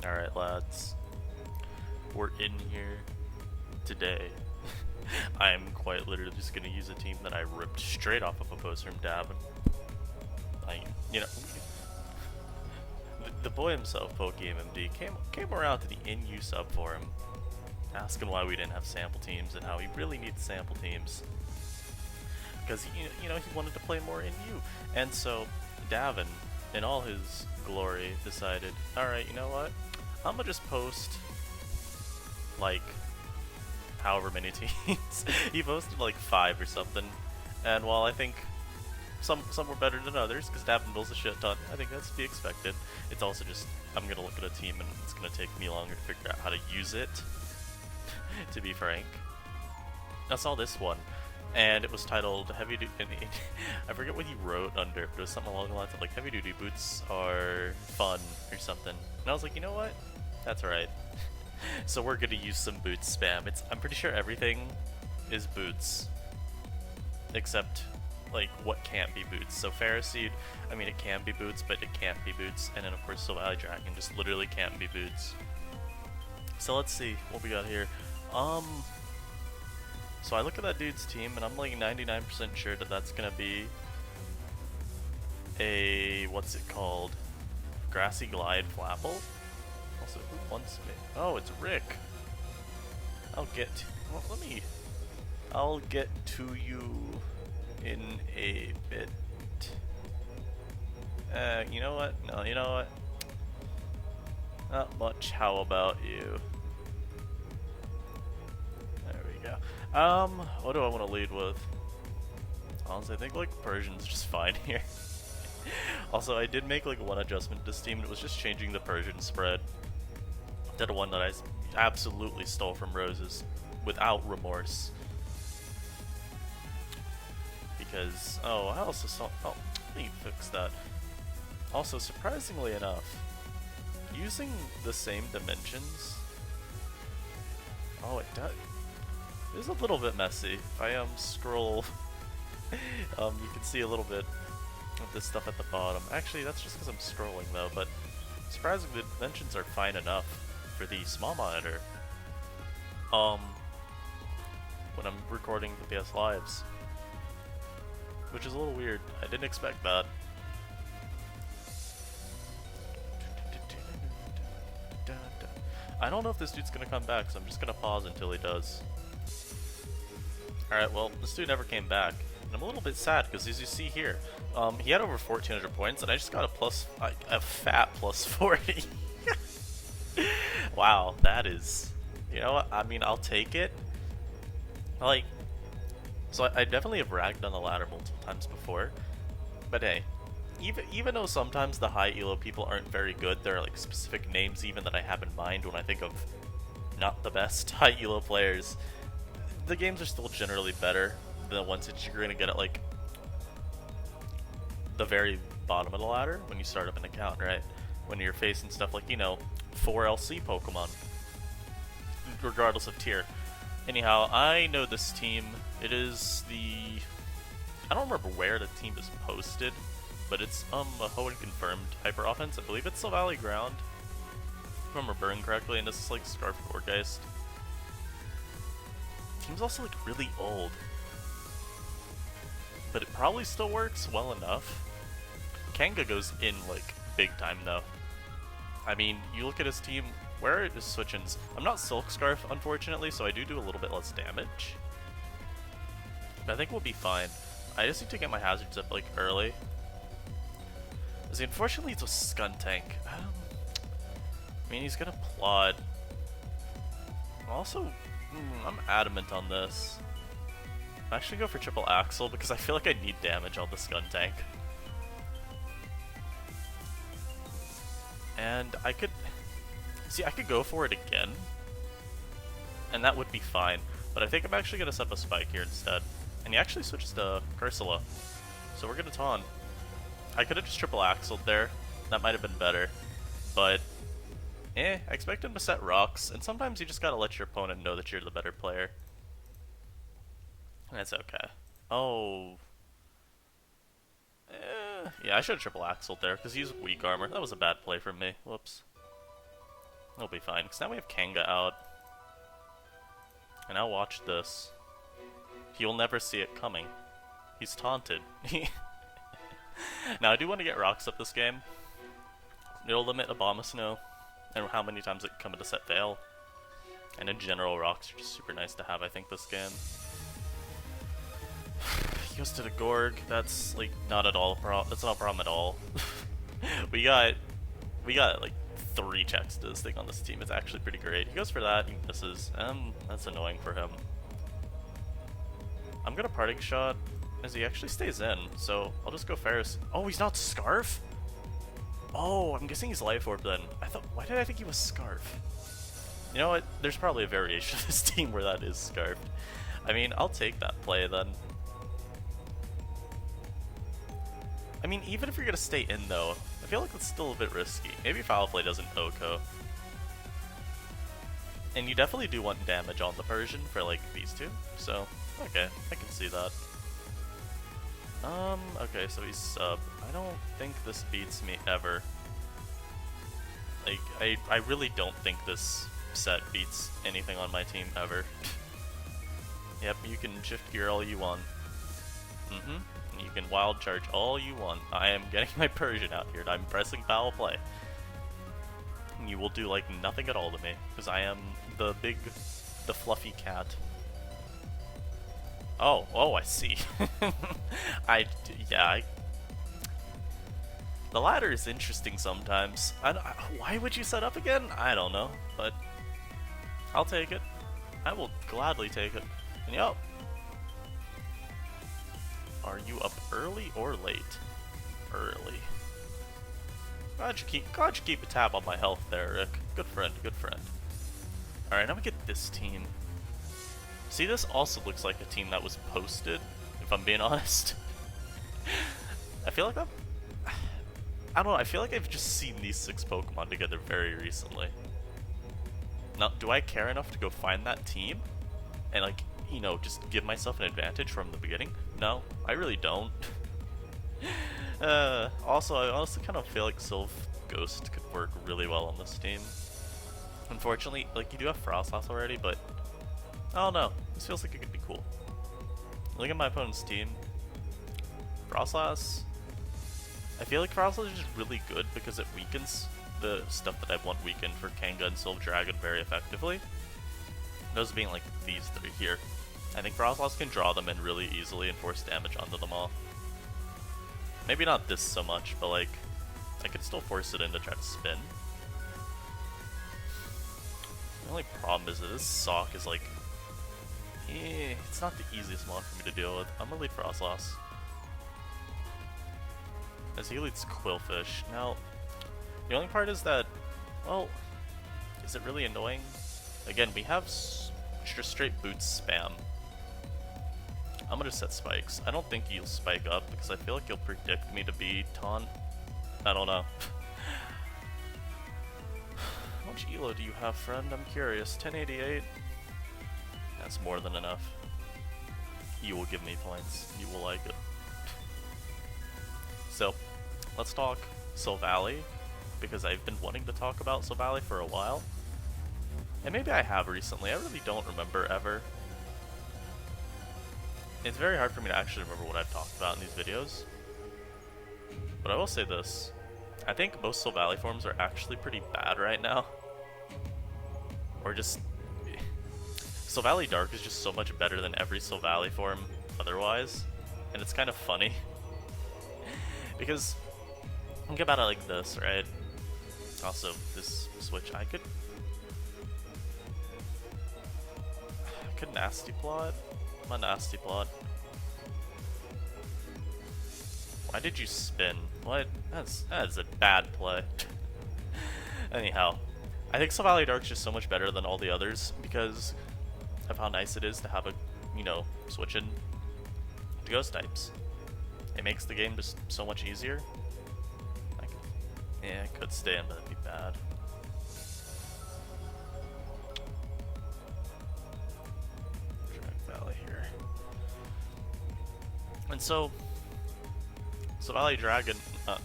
Alright, lads. We're in here today. I'm quite literally just gonna use a team that I ripped straight off of a post from Davin. You know, the boy himself, PokeMMD, came around to the NU sub forum, asking why we didn't have sample teams and how he really needs sample teams. Because, he wanted to play more NU. And so, Davin, in all his glory, decided, alright, you know what? I'm gonna just post, like, however many teams. He posted like 5 or something. And while I think some were better than others, because Davin builds a shit ton, I think that's to be expected. It's also just, I'm gonna look at a team and it's gonna take me longer to figure out how to use it, to be frank. I saw this one, and it was titled Heavy Duty. I forget what he wrote under, but it was something along the lines of like heavy duty boots are fun or something. And I was like, you know what? That's alright. So we're gonna use some boots spam. I'm pretty sure everything is boots, except like what can't be boots. So Phariseed, I mean it can be boots, but it can't be boots. And then of course Valley Dragon just literally can't be boots. So let's see what we got here. So I look at that dude's team and I'm like 99% sure that that's gonna be a, what's it called? Grassy Glide Flapple? Also, who wants me? Oh, it's Rick. I'll get to you in a bit. You know what? No, you know what? Not much. How about you? There we go. What do I want to lead with? Honestly, I think like Persian's just fine here. Also, I did make like one adjustment to this team, and it was just changing the Persian spread. Did one that I absolutely stole from Roses without remorse. Because, oh, I also saw, oh, let me fix that. Also, surprisingly enough, using the same dimensions, oh, it does. It is a little bit messy. If I scroll, you can see a little bit of this stuff at the bottom. Actually, that's just because I'm scrolling though, but surprisingly the dimensions are fine enough for the small monitor. When I'm recording the PS Lives. Which is a little weird. I didn't expect that. I don't know if this dude's gonna come back, so I'm just gonna pause until he does. Alright, well, this dude never came back. And I'm a little bit sad, because as you see here, he had over 1,400 points, and I just got a fat plus 40. Wow, that is... You know what? I mean, I'll take it. Like... So I definitely have ragged on the ladder multiple times before. But hey, even though sometimes the high elo people aren't very good, there are like specific names even that I have in mind when I think of not the best high elo players. The games are still generally better than the ones that you're going to get at like the very bottom of the ladder when you start up an account, right? When you're facing stuff like, 4LC Pokemon, regardless of tier. Anyhow, I know this team. It is the... I don't remember where the team is posted, but it's a Hoenn confirmed hyper offense. I believe it's the Valley Ground, if I remember Burn correctly, and this is like Scarf Gourgeist. Team's also like really old, but it probably still works well enough. Kanga goes in like big time though. I mean, you look at his team, where are his switch-ins? I'm not Silk Scarf, unfortunately, so I do a little bit less damage. But I think we'll be fine. I just need to get my hazards up like early. See, unfortunately, it's a Skuntank. I mean, he's gonna plod. Also, I'm adamant on this. I'm actually go for triple Axle because I feel like I need damage on the Skuntank. And I could go for it again, and that would be fine. But I think I'm actually gonna set up a Spike here instead. And he actually switches to Cursula, so we're gonna taunt. I could have just triple axled there. That might have been better, but I expect him to set rocks, and sometimes you just gotta let your opponent know that you're the better player. That's okay. Oh. Yeah, I should have triple axled there, because he's weak armor. That was a bad play from me. Whoops. It'll be fine, because now we have Kanga out. And now watch this. He'll never see it coming. He's taunted. Now, I do want to get rocks up this game. It'll limit Abomasnow and how many times it can come into set fail. And in general, rocks are just super nice to have, I think, this game. He goes to the Gorg. That's, like, not at all that's not a problem at all. we got like 3 checks to this thing on this team. It's actually pretty great. He goes for that, he misses. That's annoying for him. I'm gonna parting shot as he actually stays in, so I'll just go Ferris. Oh, he's not Scarf? Oh, I'm guessing he's Life Orb then. Why did I think he was Scarf? You know what? There's probably a variation of this team where that is Scarfed. I mean, I'll take that play then. I mean, even if you're gonna stay in though, I feel like that's still a bit risky. Maybe Foul Play doesn't Oko. And you definitely do want damage on the Persian for like these two, so okay, I can see that. Okay, so he's sub. I don't think this beats me ever. Like, I really don't think this set beats anything on my team ever. Yep, you can shift gear all you want. You can wild charge all you want. I am getting my Persian out here and I'm pressing Foul Play. And you will do like nothing at all to me, because I am the fluffy cat. Oh, I see. The ladder is interesting sometimes. Why would you set up again? I don't know, but I'll take it. I will gladly take it. And yo, are you up early or late? Early. Glad you keep a tab on my health there, Rick. Good friend, good friend. Alright, now we get this team. See, this also looks like a team that was posted, if I'm being honest. I feel like I don't know, I feel like I've just seen these 6 Pokemon together very recently. Now, do I care enough to go find that team? And like, you know, just give myself an advantage from the beginning? No, I really don't. Also, I honestly kind of feel like Sylph Ghost could work really well on this team. Unfortunately, like, you do have Frostlass already, but I don't know. This feels like it could be cool. Look at my opponent's team. Frostlass. I feel like Frostlass is just really good because it weakens the stuff that I want weakened for Kanga and Sylph Dragon very effectively. Those being like these 3 here. I think Frostlass can draw them in really easily and force damage onto them all. Maybe not this so much, but like, I could still force it in to try to spin. The only problem is that this Sock is like, it's not the easiest mod for me to deal with. I'm gonna lead Frostlass. As he leads Quillfish. Now, the only part is that, well, is it really annoying? Again, we have just straight boots spam. I'm gonna set spikes. I don't think he'll spike up because I feel like he'll predict me to be taunt. I don't know. How much elo do you have, friend? I'm curious. 1088? That's more than enough. You will give me points. You will like it. So, let's talk Silvally, because I've been wanting to talk about Silvally for a while. And maybe I have recently. I really don't remember ever. It's very hard for me to actually remember what I've talked about in these videos. But I will say this. I think most Silvally forms are actually pretty bad right now. Or just... Silvally Dark is just so much better than every Silvally form otherwise. And it's kind of funny. Because, think about it like this, right? Also, this switch, I could nasty plot. I'm a nasty plot. Why did you spin? What? That's a bad play. Anyhow, I think Silvally Dark's just so much better than all the others because of how nice it is to have a, you know, switch in to ghost types. It makes the game just so much easier. Yeah, I could stay in, but it'd be bad. Valley here. And so, Silvally Dragon, oh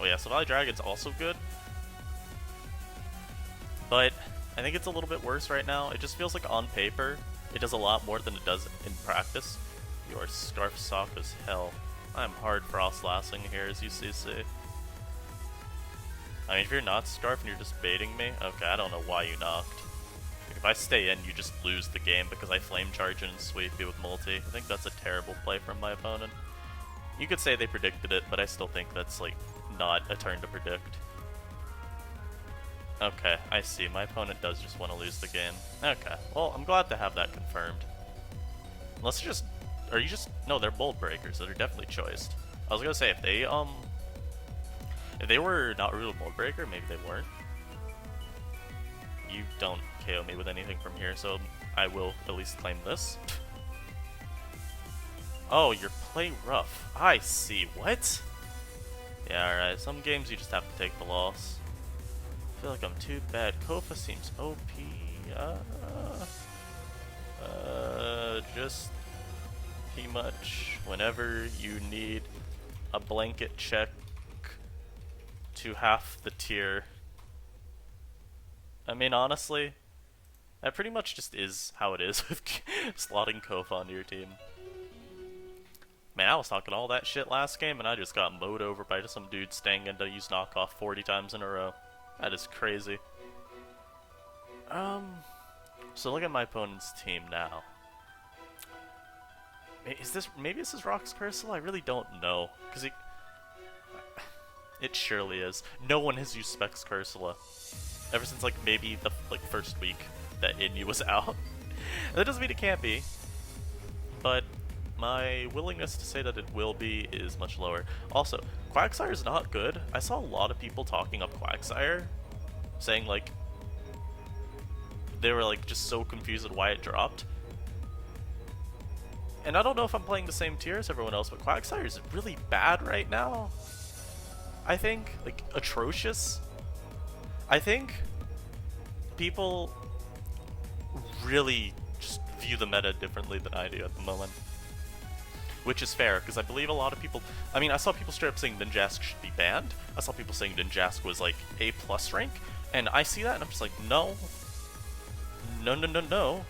yeah, Silvally Dragon's also good. but I think it's a little bit worse right now. It just feels like on paper, it does a lot more than it does in practice. Your Scarf Sock as hell. I'm hard frost-lassing here, as you see. I mean, if you're not Scarf and you're just baiting me, okay, I don't know why you knocked. If I stay in, you just lose the game because I flame charge and sweep you with multi. I think that's a terrible play from my opponent. You could say they predicted it, but I still think that's, like, not a turn to predict. Okay, I see. My opponent does just want to lose the game. Okay, well, I'm glad to have that confirmed. Unless you're just... Are you just... No, they're Bold Breakers, so they're definitely choiced. I was gonna say, if they were not real Mold Breaker, maybe they weren't. You don't KO me with anything from here, so I will at least claim this. Oh, you're play rough. I see. What? Yeah, alright. Some games you just have to take the loss. I feel like I'm too bad. Kofa seems OP. Just pretty much whenever you need a blanket check to half the tier. I mean, honestly, that pretty much just is how it is with slotting Kofa onto your team. Man, I was talking all that shit last game, and I just got mowed over by some dude staying in to use knockoff 40 times in a row. That is crazy. So look at my opponent's team now. Maybe this is Rock's Cursor? I really don't know, because it surely is. No one has used Specs Cursula ever since like maybe the first week that Inyu was out. That doesn't mean it can't be, but my willingness to say that it will be is much lower. Also, Quagsire is not good. I saw a lot of people talking up Quagsire, saying like they were like just so confused at why it dropped. And I don't know if I'm playing the same tier as everyone else, but Quagsire is really bad right now. I think, like, atrocious. I think people really just view the meta differently than I do at the moment. Which is fair, because I believe a lot of people... I mean, I saw people straight up saying Ninjask should be banned. I saw people saying Ninjask was, like, A+ rank. And I see that, and I'm just like, no. No.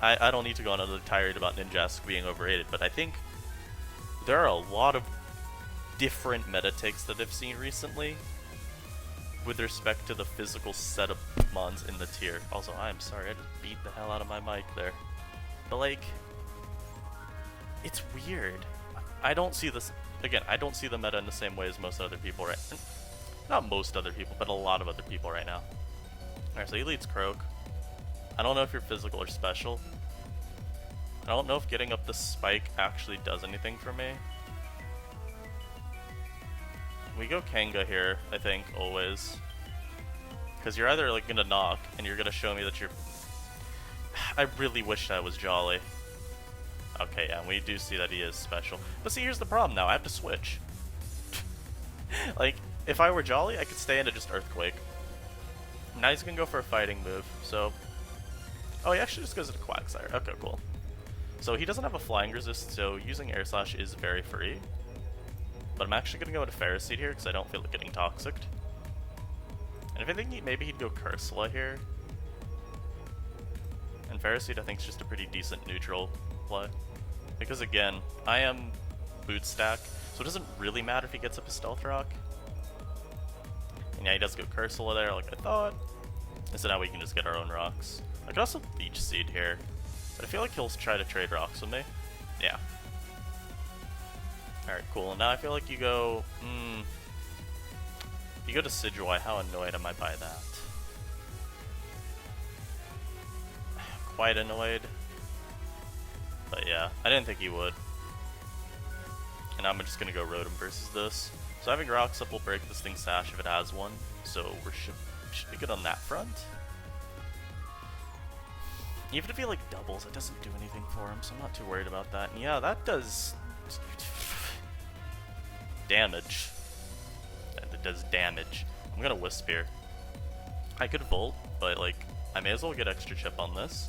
I don't need to go on another tirade about Ninjask being overrated, but I think there are a lot of different meta takes that I've seen recently with respect to the physical setup mons in the tier. Also, I'm sorry, I just beat the hell out of my mic there. But like, it's weird. I don't see this, again, I don't see the meta in the same way as most other people right now. Not most other people, but a lot of other people right now. Alright, so he leads Croak. I don't know if you're physical or special. I don't know if getting up the spike actually does anything for me. We go Kanga here, I think, always. Because you're either like gonna knock, and you're gonna show me that you're... I really wish I was Jolly. Okay, yeah, we do see that he is special. But see, here's the problem now, I have to switch. Like, if I were Jolly, I could stay into just Earthquake. Now he's gonna go for a fighting move, so... Oh, he actually just goes into Quagsire. Okay, cool. So he doesn't have a flying resist, so using Air Slash is very free. But I'm actually gonna go into Ferroseed here, because I don't feel like getting Toxiced. And if I think maybe he'd go Cursula here. And Ferroseed I think is just a pretty decent neutral play. Because again, I am boot stack, so it doesn't really matter if he gets up a Stealth Rock. And yeah, he does go Cursula there like I thought. And so now we can just get our own rocks. I could also Leech Seed here, but I feel like he'll try to trade rocks with me. Yeah. Alright, cool. And now I feel like you go... you go to Sidgewai. How annoyed am I by that? Quite annoyed. But yeah, I didn't think he would. And I'm just gonna go Rotom versus this. So having rocks up will break this thing's sash if it has one. So we should be good on that front. Even if he like doubles, it doesn't do anything for him, so I'm not too worried about that. And yeah, that does damage. It does damage. I'm gonna Wisp here. I could Volt, but like, I may as well get extra chip on this.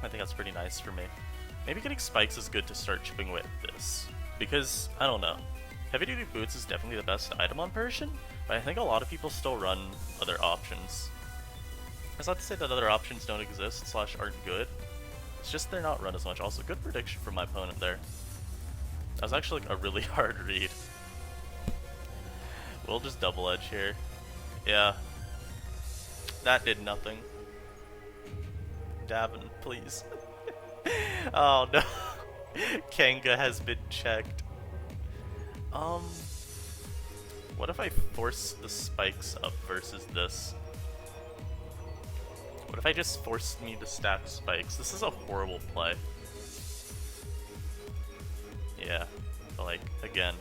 I think that's pretty nice for me. Maybe getting Spikes is good to start chipping away at this. Because, I don't know. Heavy Duty Boots is definitely the best item on Persian, But I think a lot of people still run other options. It's not to say that other options don't exist slash aren't good. It's just they're not run as much. Also, good prediction from my opponent there. That was actually like a really hard read. We'll just double edge here. Yeah. That did nothing. Davin, please. Oh no. Kanga has been checked. What if I force the spikes up versus this? What if I just force me to stack spikes? This is a horrible play. Yeah, but like, again,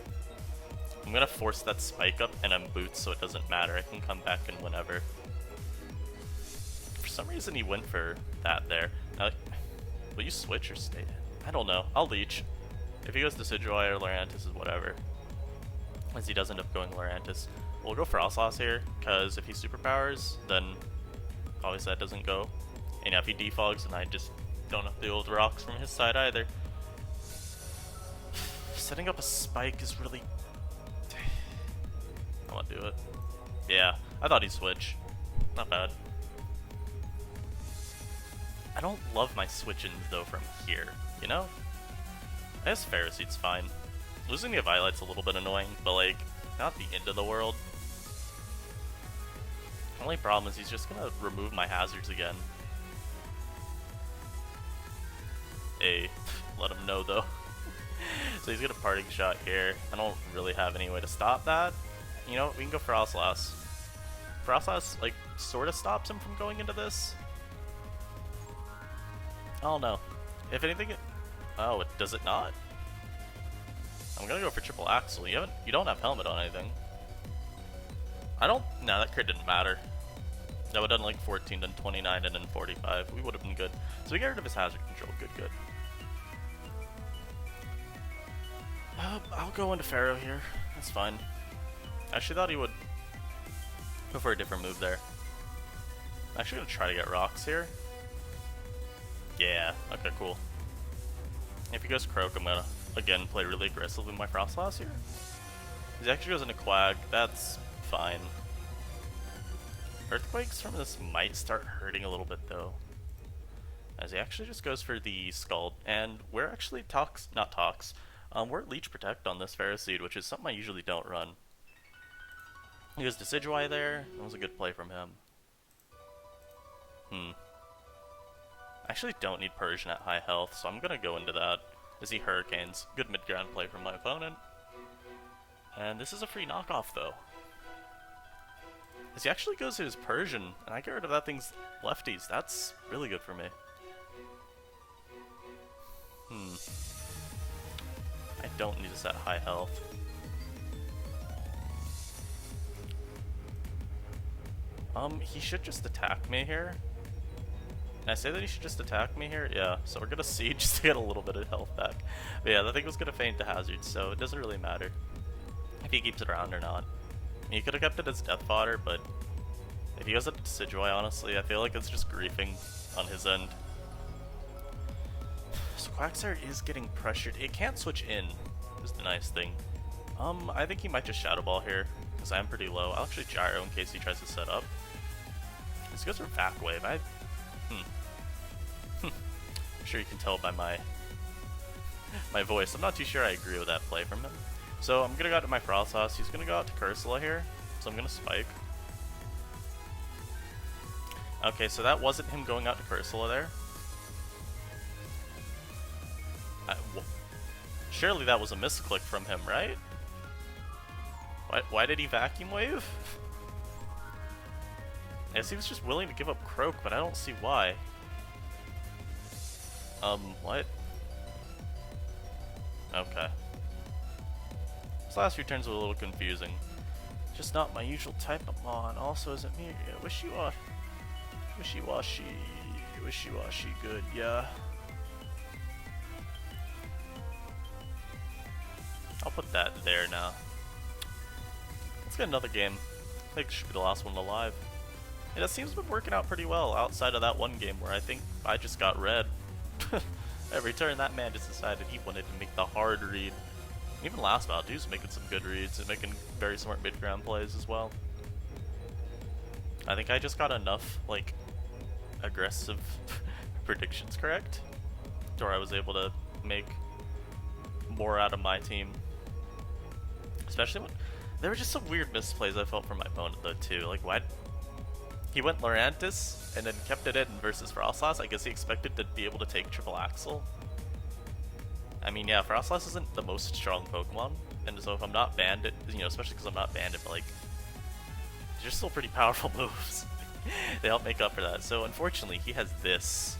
I'm gonna force that spike up and I'm boots so it doesn't matter. I can come back and whenever. For some reason he went for that there. Now, will you switch or stay in? I don't know. I'll leech. If he goes Decidueye or Lurantis is whatever. As he does end up going Lurantis. We'll go Frostlass here, because if he superpowers, then obviously that doesn't go. And if he defogs, then I just don't have the old rocks from his side either. Setting up a spike is really... I want to do it. Yeah, I thought he'd switch. Not bad. I don't love my switch-ins though from here, you know? I guess Ferroseed's fine. Losing the Violet's a little bit annoying, but like, not the end of the world. The only problem is he's just gonna remove my hazards again. Hey, let him know though. So he's gonna parting shot here. I don't really have any way to stop that. You know, we can go Frostlass. Frostlass, like, sorta stops him from going into this. I don't know. If anything, oh, does it not? I'm gonna go for triple axle. You don't have helmet on anything. No, that crit didn't matter. That would have done like 14, then 29, and then 45. We would have been good. So we get rid of his hazard control. Good, good. I'll go into Pharaoh here. That's fine. I actually thought he would go for a different move there. I'm actually gonna try to get rocks here. Yeah, okay, cool. If he goes Croak, I'm gonna, again, play really aggressively with my Frostlass here. If he actually goes into Quag, that's fine. Earthquakes from this might start hurting a little bit, though. As he actually just goes for the Scald, and we're actually we're at Leech Protect on this Ferroseed, which is something I usually don't run. He goes Decidueye there. That was a good play from him. I actually don't need Persian at high health, so I'm gonna go into that. As he Hurricanes. Good mid-ground play from my opponent. And this is a free knockoff, though. As he actually goes to his Persian, and I get rid of that thing's lefties. That's really good for me. I don't need to set high health. He should just attack me here. Can I say that he should just attack me here? Yeah, so we're gonna Siege just to get a little bit of health back. But yeah, that thing was gonna feint the hazard, so it doesn't really matter if he keeps it around or not. I mean, he could have kept it as death fodder, but if he goes up to Decidueye, honestly, I feel like it's just griefing on his end. So Quagsire is getting pressured. It can't switch in, is the nice thing. I think he might just Shadow Ball here, because I'm pretty low. I'll actually Gyro in case he tries to set up. This goes for Vac Wave. I'm sure you can tell by my voice. I'm not too sure I agree with that play from him. So I'm gonna go out to my Frostlass. He's gonna go out to Cursula here, so I'm gonna Spike. Okay, so that wasn't him going out to Cursula there. Surely that was a misclick from him, right? Why did he Vacuum Wave? I guess he was just willing to give up Croak, but I don't see why. What? Okay. This last few turns were a little confusing. Just not my usual type of Mon. Also, is it me? Yeah, wishy-washy, good, yeah. I'll put that there now. Let's get another game. I think it should be the last one alive. And it seems to be working out pretty well outside of that one game where I think I just got red. Every turn that man just decided he wanted to make the hard read. Even last battle, dude's making some good reads and making very smart mid-ground plays as well. I think I just got enough, like, aggressive predictions correct to where I was able to make more out of my team. Especially when there were just some weird misplays I felt from my opponent though too. Like why he went Lorantis and then kept it in versus Frostlass. I guess he expected to be able to take triple axle. I mean, yeah, Frostlass isn't the most strong Pokemon, and so if I'm not Bandit, you know, especially because I'm not Bandit, but like, they're still pretty powerful moves. They help make up for that. So unfortunately, he has this.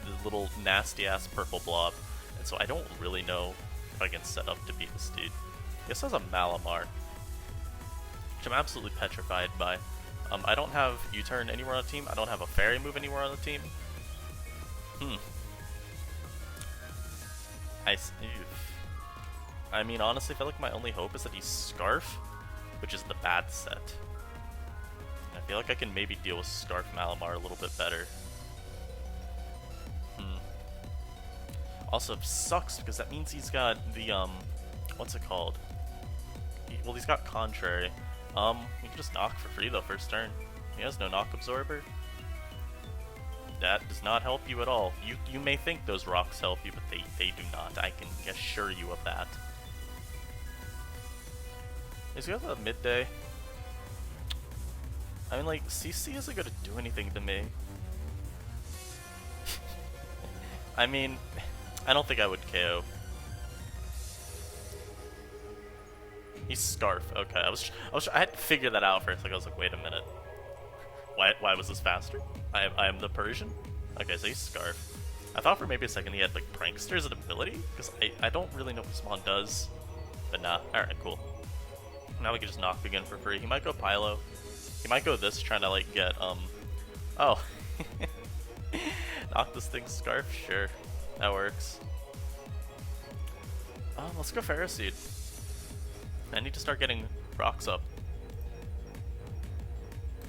The little nasty ass purple blob, and so I don't really know if I can set up to beat this dude. He also has a Malamar, which I'm absolutely petrified by. I don't have U-turn anywhere on the team. I don't have a fairy move anywhere on the team. I mean, honestly, I feel like my only hope is that he's Scarf, which is the bad set. I feel like I can maybe deal with Scarf Malamar a little bit better. Also, it sucks because that means he's got the, what's it called? Well, he's got Contrary. You can just knock for free though, first turn. He has no knock absorber. That does not help you at all. You may think those rocks help you, but they do not. I can assure you of that. He's got a midday. I mean, like, CC isn't gonna do anything to me. I mean, I don't think I would KO. He's Scarf. Okay, I had to figure that out first. Like, I was like, wait a minute. Why was this faster? I am the Persian? Okay, so he's Scarf. I thought for maybe a second he had, like, Prankster as an ability, because I don't really know what this mon does. But nah. Alright, cool. Now we can just knock again for free. He might go Pylo. He might go this, trying to, like, get, oh. Knock this thing Scarf? Sure. That works. Let's go Ferroseed. I need to start getting rocks up.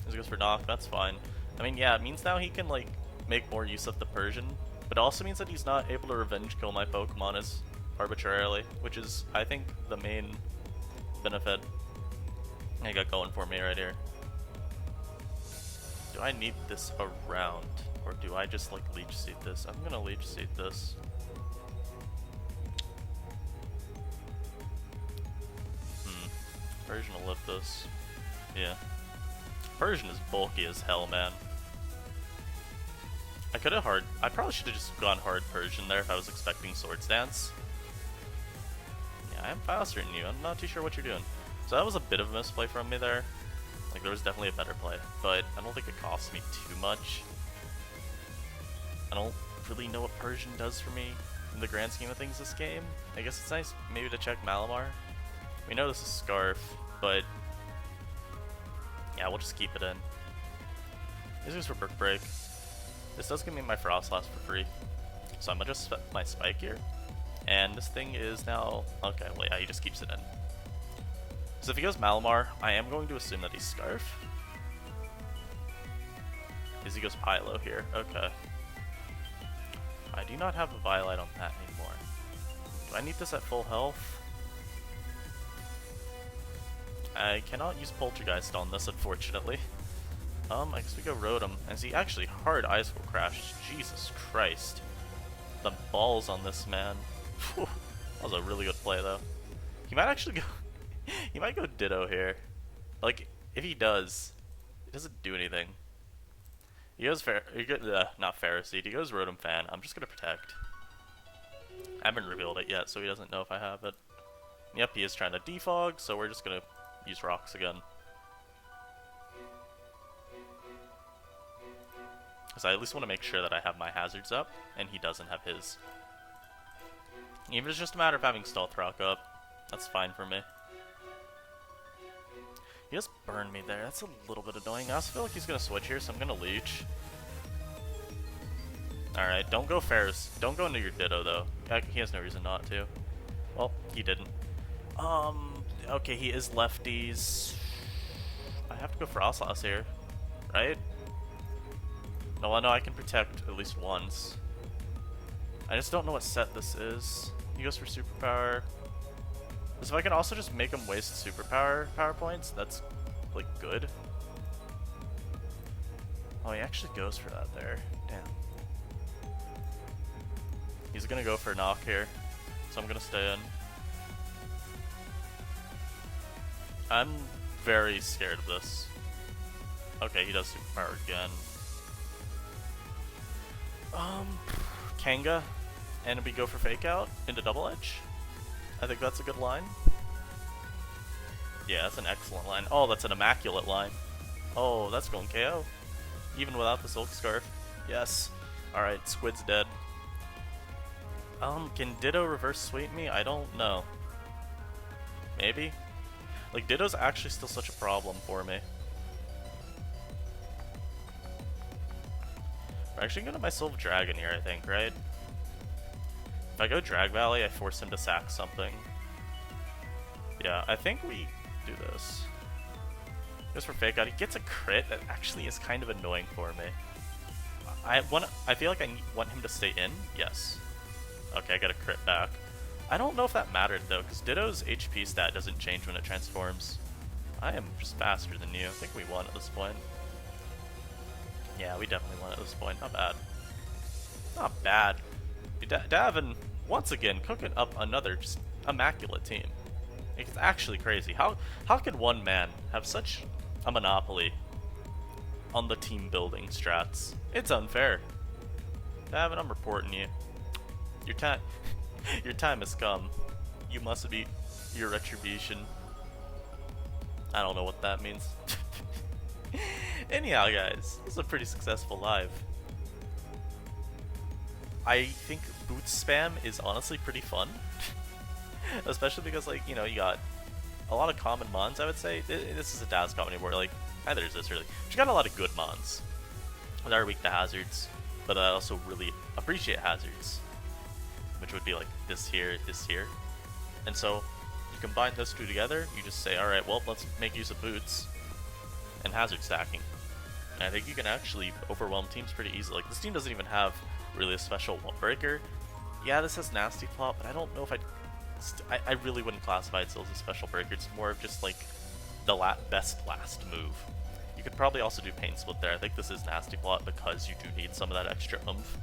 This goes for knock, that's fine. I mean, yeah, it means now he can, like, make more use of the Persian, but it also means that he's not able to revenge kill my Pokemon as arbitrarily, which is, I think, the main benefit I got going for me right here. Do I need this around, or do I just, like, Leech Seed this? I'm gonna Leech Seed this. Persian will live this. Yeah. Persian is bulky as hell, man. I probably should have just gone hard Persian there if I was expecting Swords Dance. Yeah, I am faster than you. I'm not too sure what you're doing. So that was a bit of a misplay from me there. Like, there was definitely a better play, but I don't think it cost me too much. I don't really know what Persian does for me in the grand scheme of things this game. I guess it's nice maybe to check Malamar. We know this is Scarf, but yeah, we'll just keep it in. This is for Brick Break. This does give me my Frostlass for free, so I'm gonna just set my Spike here. And this thing is now okay. Well, yeah, he just keeps it in. So if he goes Malamar, I am going to assume that he's Scarf. Because he goes Pylo here. Okay. I do not have a Violet on that anymore. Do I need this at full health? I cannot use Poltergeist on this, unfortunately. I guess we go Rotom. And see, actually, hard Ice Cold Crash. Jesus Christ. The balls on this man. That was a really good play, though. He might actually go... he might go Ditto here. Like, if he does, it doesn't do anything. He goes not Ferroseed, he goes Rotom Fan. I'm just gonna Protect. I haven't revealed it yet, so he doesn't know if I have it. Yep, he is trying to defog, so we're just gonna use rocks again. Because I at least want to make sure that I have my hazards up, and he doesn't have his. Even if it's just a matter of having Stealth Rock up, that's fine for me. He just burned me there, that's a little bit annoying. I also feel like he's going to switch here, so I'm going to Leech. Alright, don't go Ferris. Don't go into your Ditto, though. He has no reason not to. Well, he didn't. Okay, he is lefties. I have to go Frostlass here, right? No, I know I can Protect at least once. I just don't know what set this is. He goes for superpower. Because if I can also just make him waste superpower power points, that's like good. Oh, he actually goes for that there. Damn. He's gonna go for a knock here, so I'm gonna stay in. I'm very scared of this. Okay, he does superpower again. Kanga, and we go for fake out into double edge. I think that's a good line. Yeah, that's an excellent line. Oh, that's an immaculate line. Oh, that's going KO. Even without the silk scarf. Yes. Alright, Squid's dead. Can Ditto reverse sweep me? I don't know. Maybe? Like, Ditto's actually still such a problem for me. We're actually gonna my Silver Dragon here, I think, right? If I go Drag Valley, I force him to sack something. Yeah, I think we do this. Goes for fake out. He gets a crit that actually is kind of annoying for me. I feel like I want him to stay in. Yes. Okay, I got a crit back. I don't know if that mattered though, because Ditto's HP stat doesn't change when it transforms. I am just faster than you. I think we won at this point. Yeah, we definitely won at this point. Not bad. Not bad. Davin, once again, cooking up another just immaculate team. It's actually crazy. How can one man have such a monopoly on the team building strats? It's unfair. Davin, I'm reporting you. Your time has come. You must be your retribution. I don't know what that means. Anyhow, guys, this is a pretty successful live. I think boots spam is honestly pretty fun. Especially because, like, you know, you got a lot of common mons, I would say. This is a Daz comedy where, like, neither is this really. But you got a lot of good mons that are weak to hazards, but I also really appreciate hazards, which would be like this here. And so you combine those two together, you just say, alright, well, let's make use of boots and hazard stacking. And I think you can actually overwhelm teams pretty easily. Like, this team doesn't even have really a special wall breaker. Yeah, this has nasty plot, but I don't know if I really wouldn't classify it still as a special breaker. It's more of just like the best last move. You could probably also do pain split there. I think this is nasty plot because you do need some of that extra oomph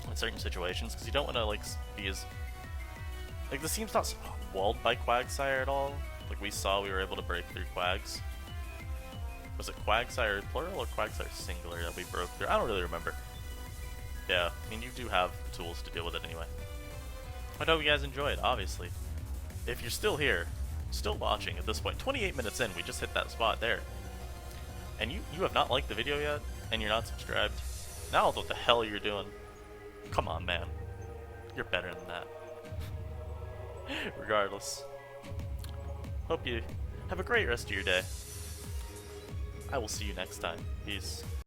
in certain situations, because you don't want to like be as like, this team's not walled by Quagsire at all. Like, we saw we were able to break through Quags. Was it Quagsire plural or Quagsire singular that we broke through? I don't really remember. Yeah, I mean, you do have the tools to deal with it anyway. I hope you guys enjoyed, obviously. If you're still here, still watching at this point, 28 minutes in, we just hit that spot there. And you have not liked the video yet, and you're not subscribed. Now what the hell you're doing? Come on, man. You're better than that. Regardless. Hope you have a great rest of your day. I will see you next time. Peace.